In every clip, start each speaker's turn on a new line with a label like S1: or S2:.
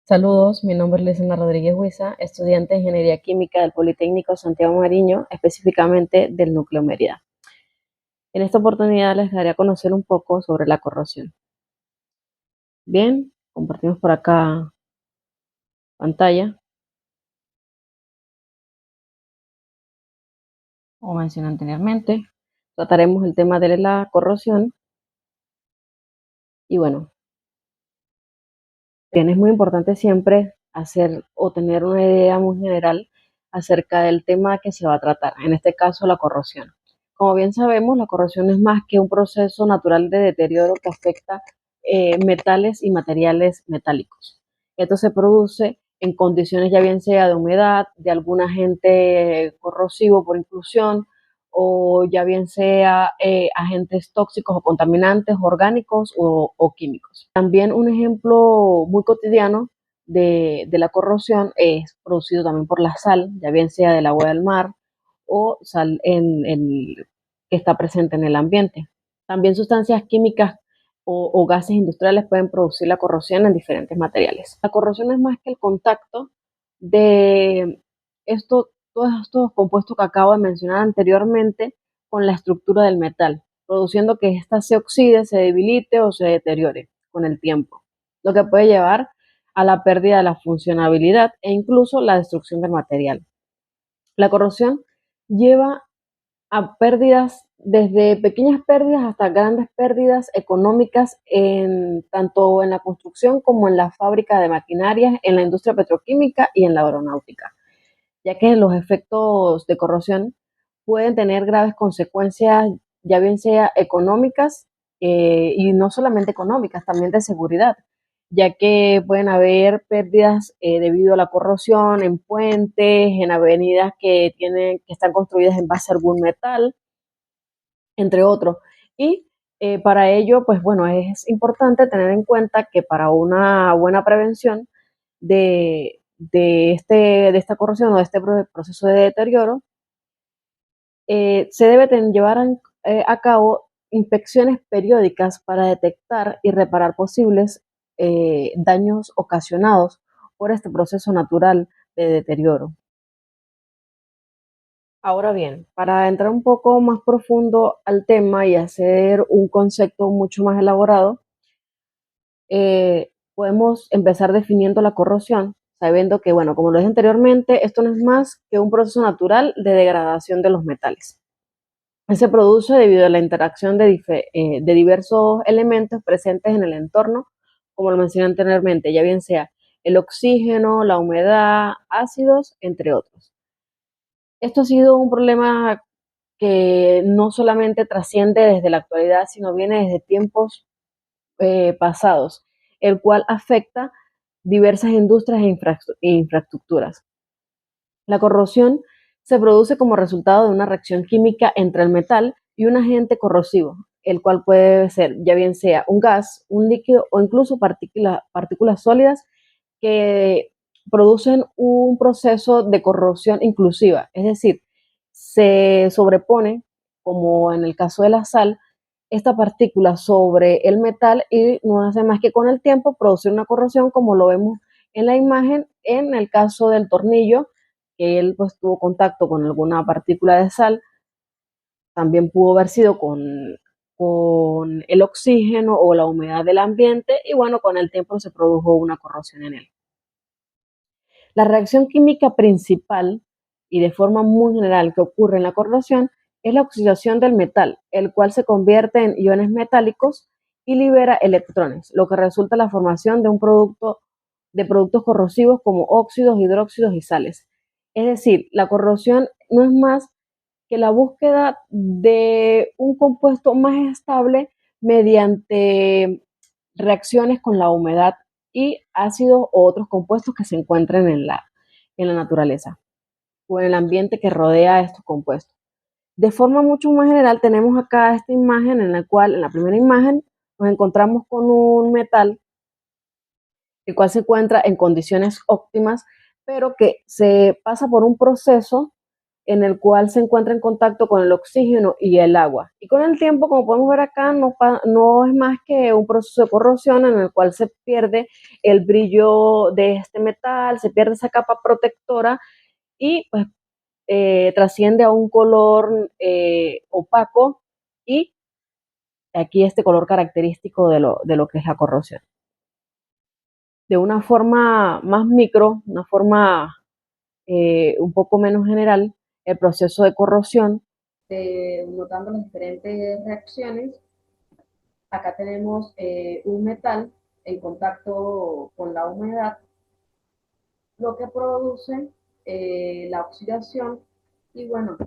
S1: Saludos, mi nombre es Lisana Rodríguez Huiza, estudiante de Ingeniería Química del Politécnico Santiago Mariño, específicamente del Núcleo Mérida. En esta oportunidad les daré a conocer un poco sobre la corrosión. Bien, compartimos por acá pantalla. Como mencioné anteriormente, trataremos el tema de la corrosión y bueno, bien, es muy importante siempre hacer o tener una idea muy general acerca del tema que se va a tratar, en este caso la corrosión. Como bien sabemos, la corrosión es más que un proceso natural de deterioro que afecta metales y materiales metálicos. Esto se produce en condiciones ya bien sea de humedad, de algún agente corrosivo por inclusión, o ya bien sea agentes tóxicos o contaminantes orgánicos o químicos. También un ejemplo muy cotidiano de la corrosión es producido también por la sal, ya bien sea del agua del mar o sal que está presente en el ambiente. También sustancias químicas o gases industriales pueden producir la corrosión en diferentes materiales. La corrosión es más que el contacto de todos estos compuestos que acabo de mencionar anteriormente con la estructura del metal, produciendo que ésta se oxide, se debilite o se deteriore con el tiempo, lo que puede llevar a la pérdida de la funcionabilidad e incluso la destrucción del material. La corrosión lleva a pérdidas, desde pequeñas pérdidas hasta grandes pérdidas económicas tanto en la construcción como en la fábrica de maquinarias, en la industria petroquímica y en la aeronáutica, ya que los efectos de corrosión pueden tener graves consecuencias, ya bien sea económicas y no solamente económicas, también de seguridad, ya que pueden haber pérdidas debido a la corrosión en puentes, en avenidas que están construidas en base a algún metal, entre otros. Y para ello, pues bueno, es importante tener en cuenta que para una buena prevención de esta corrosión o de este proceso de deterioro, se debe llevar a cabo inspecciones periódicas para detectar y reparar posibles daños ocasionados por este proceso natural de deterioro. Ahora bien, para entrar un poco más profundo al tema y hacer un concepto mucho más elaborado, podemos empezar definiendo la corrosión, sabiendo que, bueno, como lo dije anteriormente, esto no es más que un proceso natural de degradación de los metales. Se produce debido a la interacción de diversos elementos presentes en el entorno, como lo mencioné anteriormente, ya bien sea el oxígeno, la humedad, ácidos, entre otros. Esto ha sido un problema que no solamente trasciende desde la actualidad, sino viene desde tiempos pasados, el cual afecta diversas industrias e infraestructuras. La corrosión se produce como resultado de una reacción química entre el metal y un agente corrosivo, el cual puede ser ya bien sea un gas, un líquido o incluso partículas sólidas que producen un proceso de corrosión inclusiva, es decir, se sobrepone, como en el caso de la sal, esta partícula sobre el metal y no hace más que con el tiempo producir una corrosión, como lo vemos en la imagen, en el caso del tornillo, que él pues tuvo contacto con alguna partícula de sal, también pudo haber sido con el oxígeno o la humedad del ambiente y bueno, con el tiempo se produjo una corrosión en él. La reacción química principal y de forma muy general que ocurre en la corrosión es la oxidación del metal, el cual se convierte en iones metálicos y libera electrones, lo que resulta en la formación de productos corrosivos como óxidos, hidróxidos y sales. Es decir, la corrosión no es más que la búsqueda de un compuesto más estable mediante reacciones con la humedad y ácidos o otros compuestos que se encuentran en la naturaleza o en el ambiente que rodea a estos compuestos. De forma mucho más general, tenemos acá esta imagen en la cual, en la primera imagen, nos encontramos con un metal, el cual se encuentra en condiciones óptimas, pero que se pasa por un proceso en el cual se encuentra en contacto con el oxígeno y el agua. Y con el tiempo, como podemos ver acá, no es más que un proceso de corrosión en el cual se pierde el brillo de este metal, se pierde esa capa protectora y pues trasciende a un color opaco y aquí este color característico de lo que es la corrosión. De una forma más micro, una forma un poco menos general, el proceso de corrosión, notando las diferentes reacciones. Acá tenemos un metal en contacto con la humedad, lo que produce la oxidación y bueno,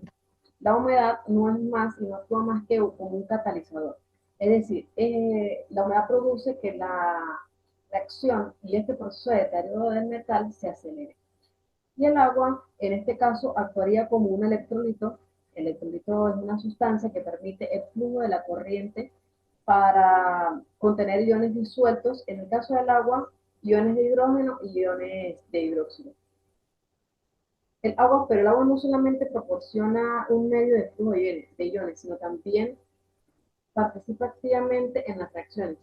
S1: la humedad no es más y no actúa más que como un catalizador. Es decir, la humedad produce que la reacción y este proceso de deterioro del metal se acelere. Y el agua, en este caso, actuaría como un electrolito. El electrolito es una sustancia que permite el flujo de la corriente para contener iones disueltos, en el caso del agua, iones de hidrógeno y iones de hidróxido. Pero el agua no solamente proporciona un medio de flujo de iones, sino también participa activamente en las reacciones,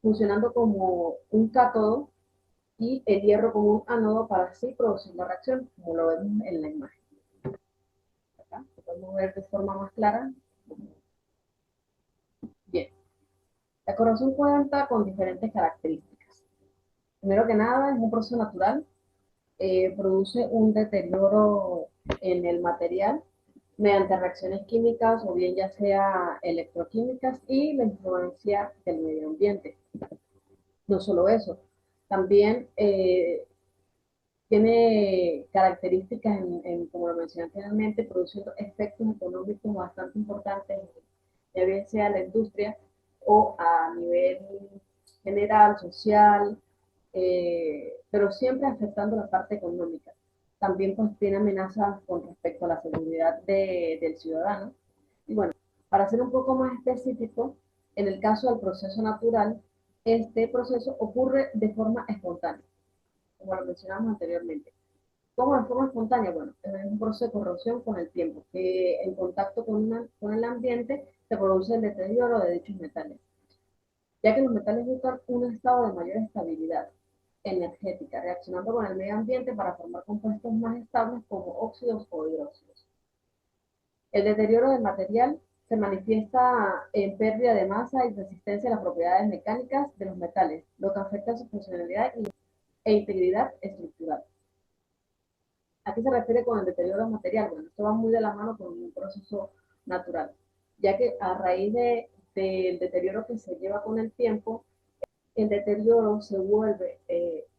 S1: funcionando como un cátodo y el hierro como un ánodo para así producir la reacción, como lo vemos en la imagen. Acá lo podemos ver de forma más clara. Bien, la corrosión cuenta con diferentes características. Primero que nada, es un proceso natural, produce un deterioro en el material mediante reacciones químicas o bien ya sea electroquímicas y la influencia del medio ambiente. No solo eso, también tiene características, como lo mencioné anteriormente, produciendo efectos económicos bastante importantes, ya bien sea la industria o a nivel general, social, pero siempre afectando la parte económica. También pues, tiene amenazas con respecto a la seguridad del ciudadano. Y bueno, para ser un poco más específico, en el caso del proceso natural, este proceso ocurre de forma espontánea, como lo mencionamos anteriormente. ¿Cómo de forma espontánea? Bueno, es un proceso de corrosión con el tiempo, que en contacto con el ambiente se produce el deterioro de dichos metales, ya que los metales buscan un estado de mayor estabilidad energética, reaccionando con el medio ambiente para formar compuestos más estables como óxidos o hidróxidos. El deterioro del material se manifiesta en pérdida de masa y resistencia a las propiedades mecánicas de los metales, lo que afecta su funcionalidad e integridad estructural. ¿A qué se refiere con el deterioro material? Bueno, esto va muy de la mano con un proceso natural, ya que a raíz del deterioro que se lleva con el tiempo, el deterioro se vuelve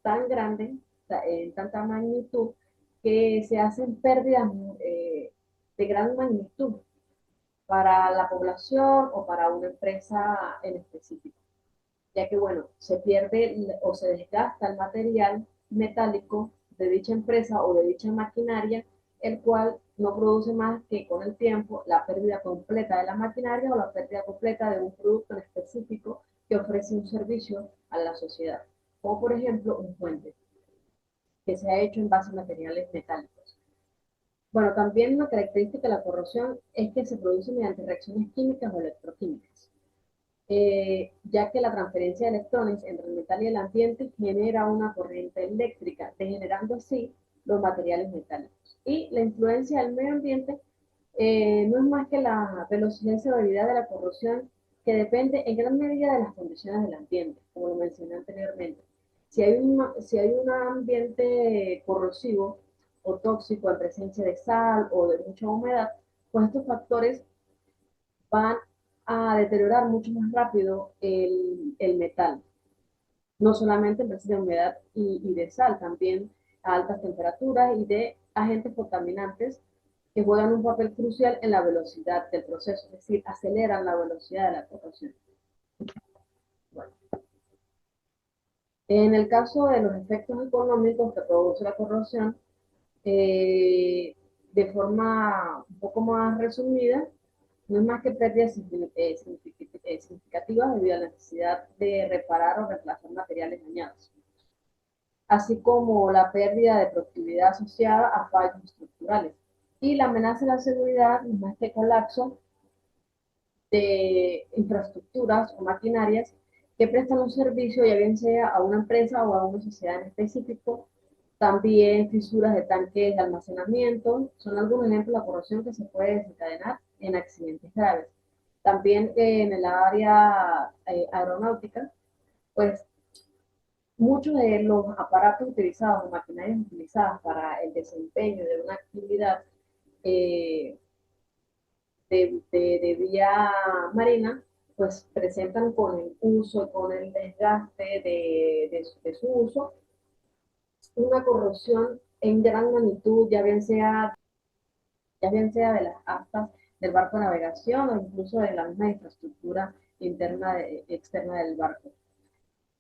S1: tan grande, en tanta magnitud, que se hacen pérdidas de gran magnitud para la población o para una empresa en específico, ya que, bueno, se pierde o se desgasta el material metálico de dicha empresa o de dicha maquinaria, el cual no produce más que con el tiempo la pérdida completa de la maquinaria o la pérdida completa de un producto en específico que ofrece un servicio a la sociedad, como por ejemplo un puente que se ha hecho en base a materiales metálicos. Bueno, también una característica de la corrosión es que se produce mediante reacciones químicas o electroquímicas, ya que la transferencia de electrones entre el metal y el ambiente genera una corriente eléctrica, degenerando así los materiales metálicos. Y la influencia del medio ambiente no es más que la velocidad y severidad de la corrosión, que depende en gran medida de las condiciones del ambiente, como lo mencioné anteriormente. Si hay un ambiente corrosivo o tóxico en presencia de sal o de mucha humedad, pues estos factores van a deteriorar mucho más rápido el metal, no solamente en presencia de humedad y de sal, también a altas temperaturas y de agentes contaminantes que juegan un papel crucial en la velocidad del proceso, es decir, aceleran la velocidad de la corrosión. Bueno, en el caso de los efectos económicos que produce la corrosión, eh, de forma un poco más resumida, no es más que pérdidas significativas debido a la necesidad de reparar o reemplazar materiales dañados, así como la pérdida de productividad asociada a fallos estructurales. Y la amenaza a la seguridad es más este colapso de infraestructuras o maquinarias que prestan un servicio, ya bien sea a una empresa o a una sociedad en específico. También fisuras de tanques de almacenamiento son algunos ejemplos de la corrosión que se puede desencadenar en accidentes graves. También en el área aeronáutica, pues muchos de los aparatos utilizados o maquinarias utilizadas para el desempeño de una actividad eh, de vía marina, pues presentan con el uso, con el desgaste de su uso, una corrosión en gran magnitud, ya bien sea de las astas del barco de navegación o incluso de la misma infraestructura interna externa del barco.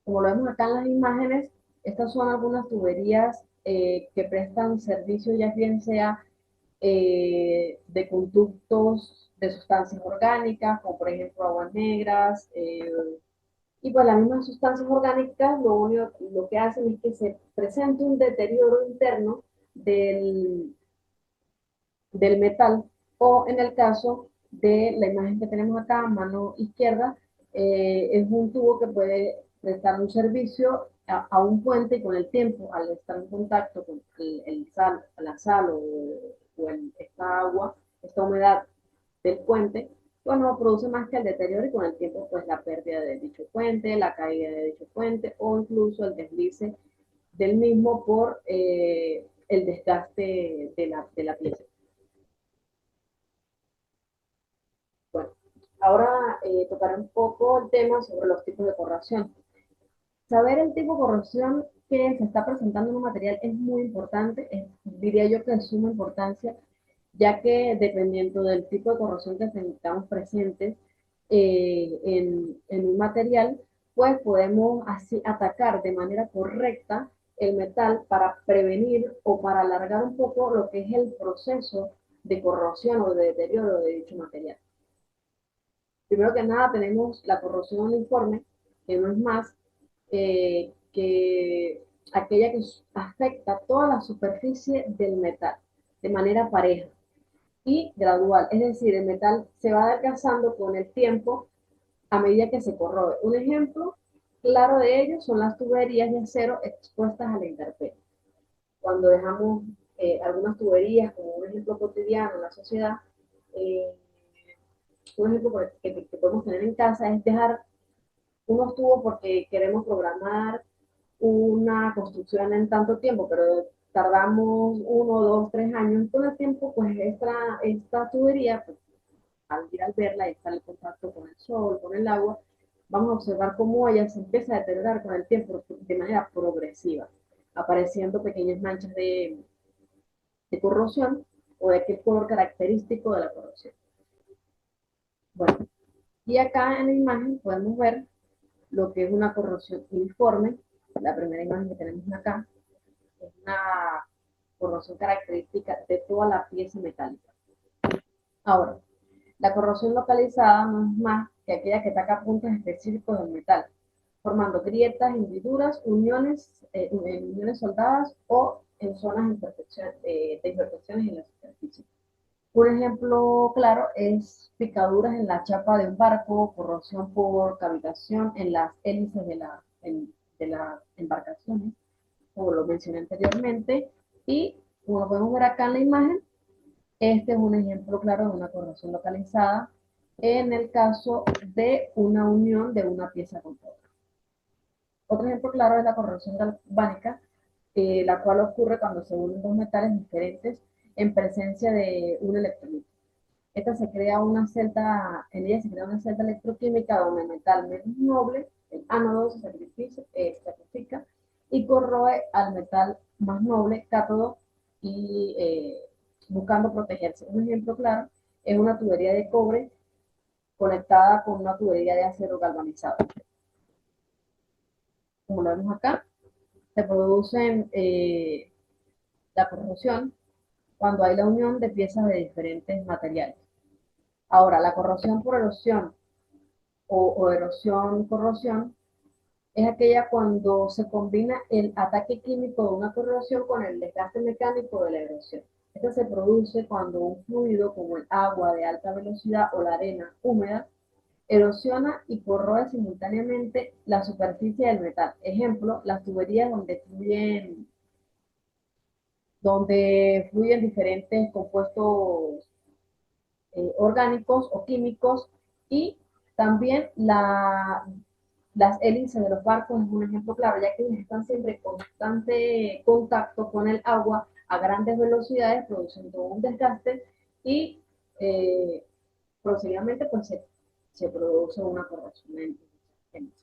S1: Como lo vemos acá en las imágenes, estas son algunas tuberías que prestan servicio, ya bien sea de conductos de sustancias orgánicas, como por ejemplo aguas negras, y pues las mismas sustancias orgánicas lo que hacen es que se presente un deterioro interno del, del metal, o en el caso de la imagen que tenemos acá, mano izquierda, es un tubo que puede prestar un servicio a un puente y con el tiempo, al estar en contacto con la sal esta agua, esta humedad del puente, bueno, produce más que el deterioro y con el tiempo pues la pérdida de dicho puente, la caída de dicho puente o incluso el deslice del mismo por el desgaste de la pieza. Bueno, ahora tocaré un poco el tema sobre los tipos de corrosión. Saber el tipo de corrosión que se está presentando en un material es muy importante, diría yo que es de suma importancia, ya que dependiendo del tipo de corrosión que tengamos presentes en un material, pues podemos así atacar de manera correcta el metal para prevenir o para alargar un poco lo que es el proceso de corrosión o de deterioro de dicho material. Primero que nada tenemos la corrosión uniforme, que no es más que aquella que afecta toda la superficie del metal de manera pareja y gradual. Es decir, el metal se va adelgazando con el tiempo a medida que se corroe. Un ejemplo claro de ello son las tuberías de acero expuestas a la intemperie. Cuando dejamos algunas tuberías, como un ejemplo cotidiano en la sociedad, eh, un ejemplo que podemos tener en casa es dejar unos tubos porque queremos programar una construcción en tanto tiempo, pero tardamos 1, 2, 3 años. Con el tiempo, pues esta tubería, pues, al ir al verla y estar en contacto con el sol, con el agua, vamos a observar cómo ella se empieza a deteriorar con el tiempo de manera progresiva, apareciendo pequeñas manchas de corrosión o de aquel color característico de la corrosión. Bueno, y acá en la imagen podemos ver lo que es una corrosión uniforme. La primera imagen que tenemos acá es una corrosión característica de toda la pieza metálica. Ahora, la corrosión localizada no es más que aquella que ataca puntos específicos del metal, formando grietas, hendiduras, uniones soldadas o en zonas de imperfecciones en la superficie. Un ejemplo claro es picaduras en la chapa de un barco, corrosión por cavitación en las hélices de las embarcaciones, como lo mencioné anteriormente, y como podemos ver acá en la imagen, este es un ejemplo claro de una corrosión localizada en el caso de una unión de una pieza con otra. Otro ejemplo claro es la corrosión galvánica, la cual ocurre cuando se unen dos metales diferentes en presencia de un electrolito. En ella se crea una celda electroquímica donde el metal menos noble, el ánodo, se sacrifica y corroe al metal más noble, cátodo, y buscando protegerse. Un ejemplo claro es una tubería de cobre conectada con una tubería de acero galvanizado. Como lo vemos acá, se producen la corrosión cuando hay la unión de piezas de diferentes materiales. Ahora, la corrosión por erosión o erosión-corrosión es aquella cuando se combina el ataque químico de una corrosión con el desgaste mecánico de la erosión. Esta se produce cuando un fluido como el agua de alta velocidad o la arena húmeda erosiona y corroe simultáneamente la superficie del metal. Ejemplo, las tuberías donde fluyen diferentes compuestos orgánicos o químicos, y también las hélices de los barcos es un ejemplo claro, ya que están siempre en constante contacto con el agua a grandes velocidades, produciendo un desgaste y eh, progresivamente pues se produce una corrosión en.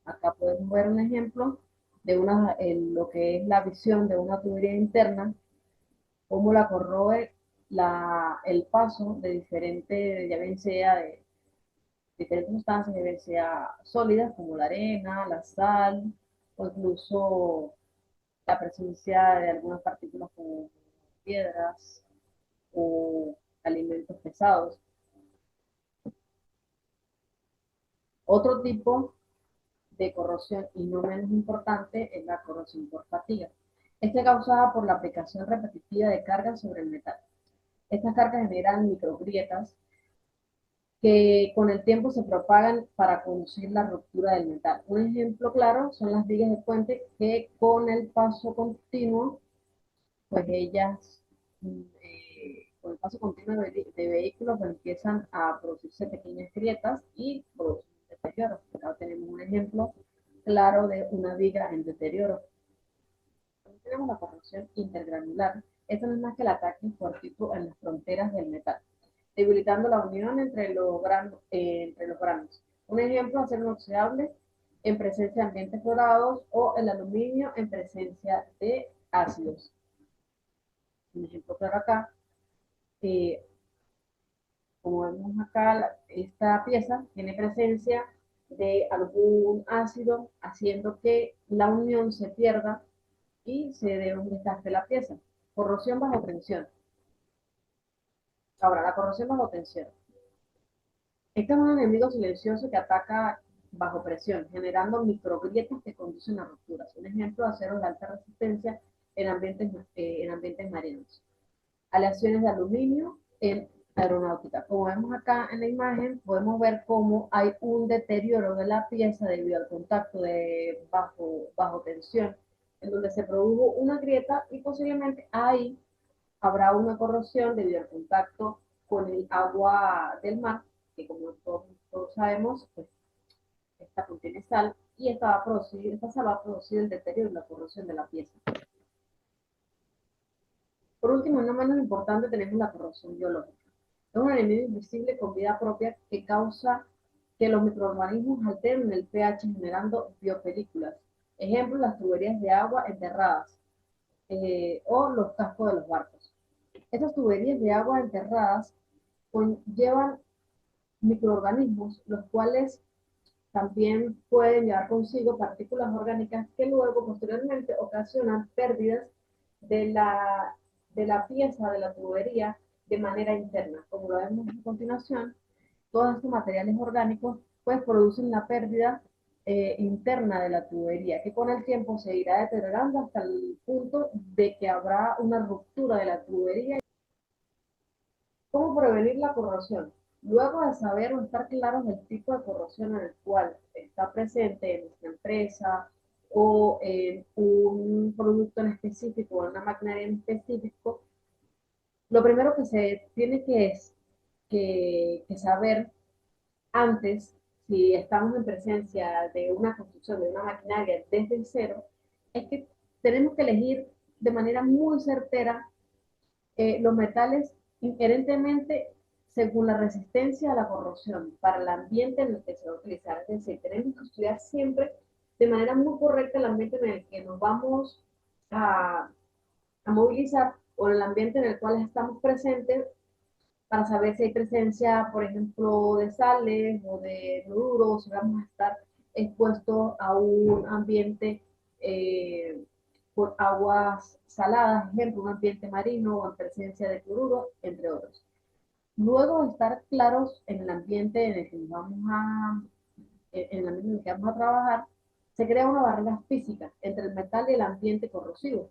S1: Acá podemos ver un ejemplo de lo que es la visión de una tubería interna, cómo la corroe el paso de diferentes, ya bien sea de diferentes sustancias, ya bien sea sólidas como la arena, la sal, o incluso la presencia de algunas partículas como piedras o alimentos pesados. Otro tipo de corrosión, y no menos importante, es la corrosión por fatiga. Esta es causada por la aplicación repetitiva de cargas sobre el metal. Estas cargas generan microgrietas que con el tiempo se propagan para conducir la ruptura del metal. Un ejemplo claro son las vigas de puente que con el paso continuo, pues ellas, con el paso continuo de vehículos, pues empiezan a producirse pequeñas grietas y producen deterioro. Acá tenemos un ejemplo claro de una viga en deterioro. También tenemos la corrosión intergranular. Esto no es más que el ataque fortuito en las fronteras del metal, debilitando la unión entre los granos. Un ejemplo, acero inoxidable en presencia de ambientes florados o el aluminio en presencia de ácidos. Un ejemplo claro acá, eh, como vemos acá, esta pieza tiene presencia de algún ácido haciendo que la unión se pierda y se dé un desgaste de la pieza. Corrosión bajo tensión. Ahora, la corrosión bajo tensión. Este es un enemigo silencioso que ataca bajo presión, generando microgrietas que conducen a rupturas. Un ejemplo de acero de alta resistencia en ambientes marinos. Aleaciones de aluminio en aeronáutica. Como vemos acá en la imagen, podemos ver cómo hay un deterioro de la pieza debido al contacto de bajo tensión, en donde se produjo una grieta y posiblemente ahí habrá una corrosión debido al contacto con el agua del mar, que como todos sabemos, pues, esta contiene sal y esta sal va a producir el deterioro y la corrosión de la pieza. Por último, no menos importante, tenemos la corrosión biológica. Es un enemigo invisible con vida propia que causa que los microorganismos alteren el pH generando biopelículas. Ejemplo, las tuberías de agua enterradas o los cascos de los barcos. Estas tuberías de agua enterradas conllevan microorganismos, los cuales también pueden llevar consigo partículas orgánicas que luego, posteriormente, ocasionan pérdidas de la, de la pieza de la tubería de manera interna. Como lo vemos a continuación, todos estos materiales orgánicos pues producen la pérdida interna de la tubería, que con el tiempo se irá deteriorando hasta el punto de que habrá una ruptura de la tubería. ¿Cómo prevenir la corrosión? Luego de saber o estar claros del tipo de corrosión en el cual está presente en nuestra empresa o en un producto en específico o en una maquinaria en específico, lo primero que se tiene que saber antes, si estamos en presencia de una construcción de una maquinaria desde cero, es que tenemos que elegir de manera muy certera los metales inherentemente según la resistencia a la corrosión para el ambiente en el que se va a utilizar. Es decir, tenemos que estudiar siempre de manera muy correcta el ambiente en el que nos vamos a, a movilizar o el ambiente en el cual estamos presentes para saber si hay presencia, por ejemplo, de sales o de cloruros, si vamos a estar expuestos a un ambiente por aguas saladas, ejemplo, un ambiente marino o en presencia de cloruro, entre otros. Luego de estar claros en el ambiente en el que vamos a trabajar, se crea una barrera física entre el metal y el ambiente corrosivo,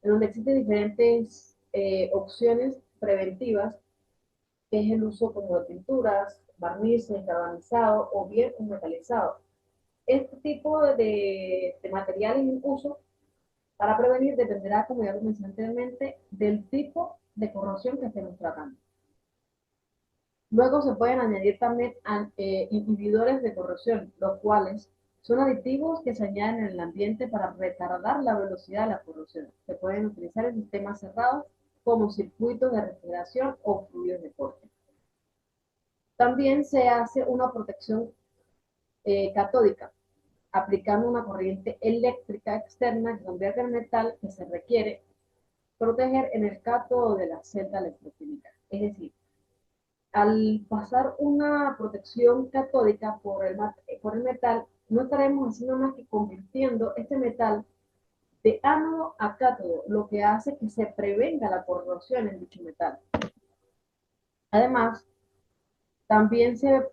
S1: en donde existen diferentes opciones preventivas, que es el uso como de pinturas, barnices, galvanizado o bien un metalizado. Este tipo de materiales en uso para prevenir dependerá, como ya lo mencioné anteriormente, del tipo de corrosión que estemos tratando. Luego se pueden añadir también inhibidores de corrosión, los cuales son aditivos que se añaden en el ambiente para retardar la velocidad de la corrosión. Se pueden utilizar en sistemas cerrados como circuitos de refrigeración o fluidos de corte. También se hace una protección catódica, aplicando una corriente eléctrica externa que convierte el metal que se requiere proteger en el cátodo de la celda electroquímica. Es decir, al pasar una protección catódica por el metal, no estaremos haciendo más que convirtiendo este metal de ánodo a cátodo, lo que hace que se prevenga la corrosión en dicho metal. Además, también se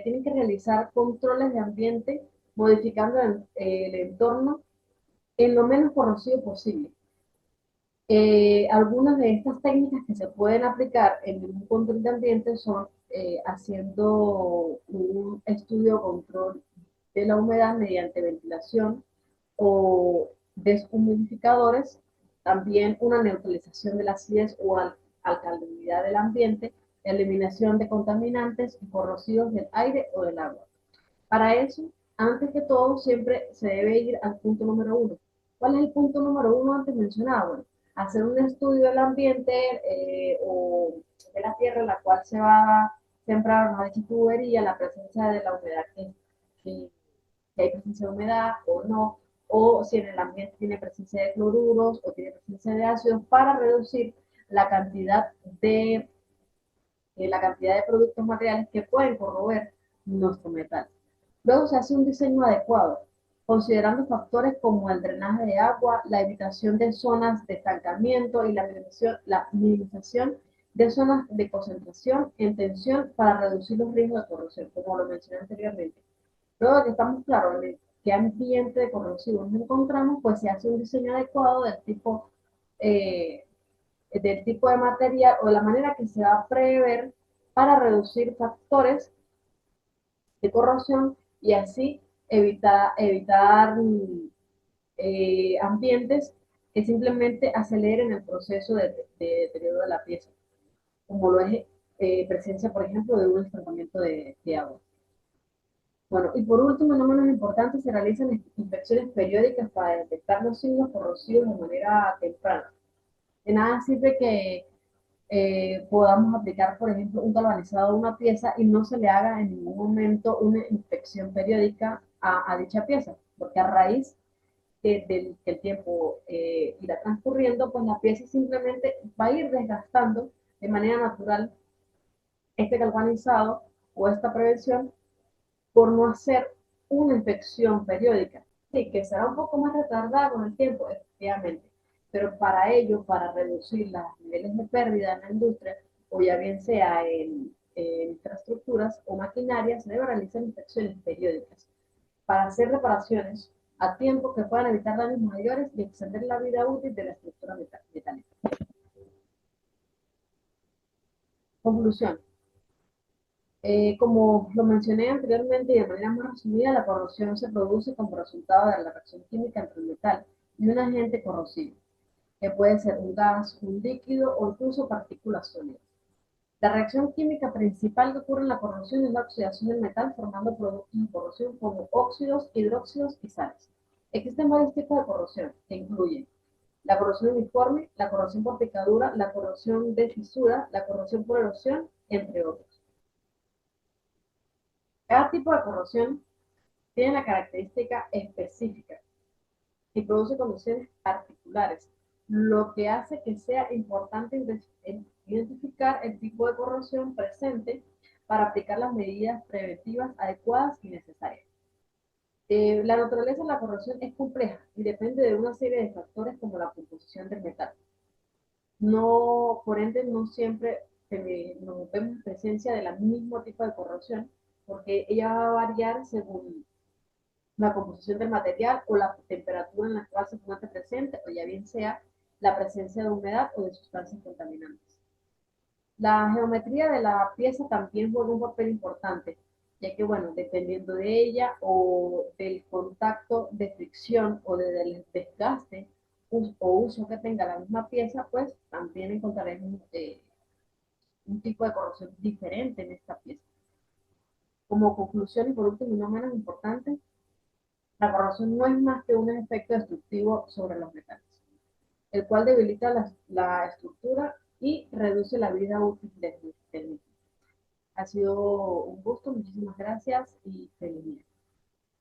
S1: tienen que realizar controles de ambiente modificando el entorno en lo menos corrosivo posible. Algunas de estas técnicas que se pueden aplicar en un control de ambiente son haciendo un estudio control de la humedad mediante ventilación o deshumidificadores, también una neutralización de la acidez o alcalinidad del ambiente, eliminación de contaminantes y corrosivos del aire o del agua. Para eso, antes que todo, siempre se debe ir al punto número uno. ¿Cuál es el punto número uno antes mencionado? Bueno, hacer un estudio del ambiente o de la tierra en la cual se va a sembrar una dicha tubería, la presencia de la humedad, que hay presencia de humedad o no, o si en el ambiente tiene presencia de cloruros o tiene presencia de ácidos, para reducir la cantidad de, la cantidad de productos materiales que pueden corroer nuestro metal. Luego se hace un diseño adecuado, considerando factores como el drenaje de agua, la evitación de zonas de estancamiento y la minimización de zonas de concentración en tensión para reducir los riesgos de corrosión, como lo mencioné anteriormente. Luego de que estamos claros en qué ambiente de corrosivo nos encontramos, pues se hace un diseño adecuado eh, del tipo de material o de la manera que se va a prever para reducir factores de corrosión y así evitar ambientes que simplemente aceleren el proceso de deterioro de la pieza, como lo es presencia, por ejemplo, de un estancamiento de agua. Bueno, y por último, no menos importante, se realizan inspecciones periódicas para detectar los signos corrosivos de manera temprana. De nada sirve que podamos aplicar, por ejemplo, un galvanizado a una pieza y no se le haga en ningún momento una inspección periódica a dicha pieza, porque a raíz que el tiempo irá transcurriendo, pues la pieza simplemente va a ir desgastando de manera natural este galvanizado o esta prevención por no hacer una inspección periódica. Sí, que será un poco más retardada con el tiempo, efectivamente, pero para ello, para reducir los niveles de pérdida en la industria, o ya bien sea en infraestructuras o maquinarias, se debe realizar inspecciones periódicas para hacer reparaciones a tiempo que puedan evitar daños mayores y extender la vida útil de la estructura metálica. Conclusión. Como lo mencioné anteriormente y de manera más resumida, la corrosión se produce como resultado de la reacción química entre el metal y un agente corrosivo, que puede ser un gas, un líquido o incluso partículas sólidas. La reacción química principal que ocurre en la corrosión es la oxidación del metal formando productos de corrosión como óxidos, hidróxidos y sales. Existen varios tipos de corrosión que incluyen la corrosión uniforme, la corrosión por picadura, la corrosión de fisura, la corrosión por erosión, entre otros. Cada tipo de corrosión tiene la característica específica y produce condiciones particulares, lo que hace que sea importante identificar el tipo de corrosión presente para aplicar las medidas preventivas adecuadas y necesarias. La naturaleza de la corrosión es compleja y depende de una serie de factores como la composición del metal. No, por ende, no siempre nos vemos presencia de la mismo tipo de corrosión, porque ella va a variar según la composición del material o la temperatura en la cual se encuentre presente, o ya bien sea la presencia de humedad o de sustancias contaminantes. La geometría de la pieza también juega un papel importante, ya que, bueno, dependiendo de ella o del contacto de fricción o del desgaste o uso que tenga la misma pieza, pues también encontraremos un tipo de corrosión diferente en esta pieza. Como conclusión y por último, y no menos importante, la corrosión no es más que un efecto destructivo sobre los metales, el cual debilita la estructura y reduce la vida útil del mismo. Ha sido un gusto, muchísimas gracias y feliz día.